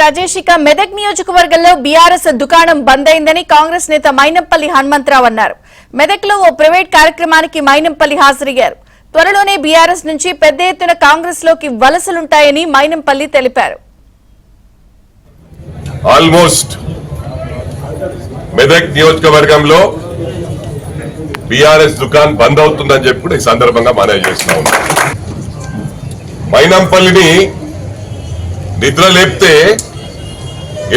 రాజేష్ ఇక మెదక్ నియోజకవర్గంలో బీఆర్ఎస్ దుకాణం బంద్ అయిందని కాంగ్రెస్ నేత మైనంపల్లి హనుమంతరావు అన్నారు. మెదక్ లో ఓ ప్రైవేట్ కార్యక్రమానికి మైనంపల్లి హాజరయ్యారు. త్వరలోనే బీఆర్ఎస్ నుంచి పెద్ద ఎత్తున కాంగ్రెస్ లోకి వలసలుంటాయని మైనంపల్లి తెలిపారు. ఆల్మోస్ట్ మెదక్ నియోజకవర్గంలో బీఆర్ఎస్ దుకాణం బంద్ అవుతుందని చెప్పి ఈ సందర్భంగా మనవి చేస్తున్నాం. మైనంపల్లిని నిద్ర లేపితే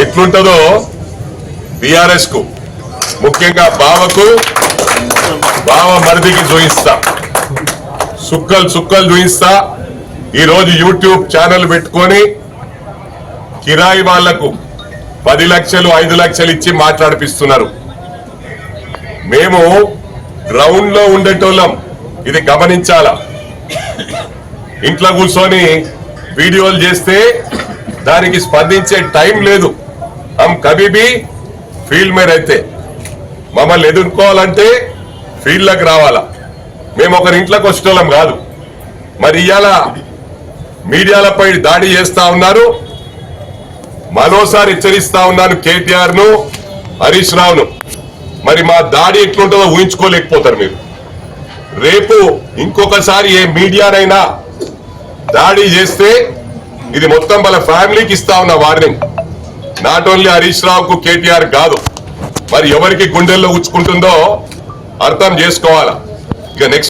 ఎట్లుంటదో బీఆర్ఎస్ కు ముఖ్యంగా బావ మరిదికి చూయిస్తా, సుక్కలు చూయిస్తా. ఈరోజు యూట్యూబ్ ఛానల్ పెట్టుకొని కిరాయి వాళ్లకు 10 లక్షలు 5 లక్షలు ఇచ్చి మాట్లాడిపిస్తున్నారు. మేము గ్రౌండ్ లో ఉండేటోళ్ళం, ఇది గమనించాలా. ఇంట్లో కూర్చొని వీడియోలు చేస్తే దానికి స్పందించే టైం లేదు. హమ్ కభీ భీ ఫీల్డ్ మీద అయితే మమ్మల్ని ఎదుర్కోవాలంటే ఫీల్డ్లకు రావాలా. మేము ఒకరి ఇంట్లోకి వచ్చేటోళ్ళం కాదు. మరి ఇవాళ మీడియాలపై దాడి చేస్తా ఉన్నారు. మరోసారి హెచ్చరిస్తా ఉన్నాను కేటీఆర్ ను, హరీష్ రావును. మరి మా దాడి ఎట్లుంటుందో ఊహించుకోలేకపోతారు మీరు. రేపు ఇంకొకసారి ఏ మీడియానైనా దాడి చేస్తే ఇది మొత్తం వాళ్ళ ఫ్యామిలీకి ఇస్తా ఉన్న వార్నింగ్. నాట్ ఓన్లీ హరీష్ రావుకు కేటీఆర్ కాదు, మరి ఎవరికి గుండెల్లో ఉచ్చుకుంటుందో అర్థం చేసుకోవాలా. ఇక నెక్స్ట్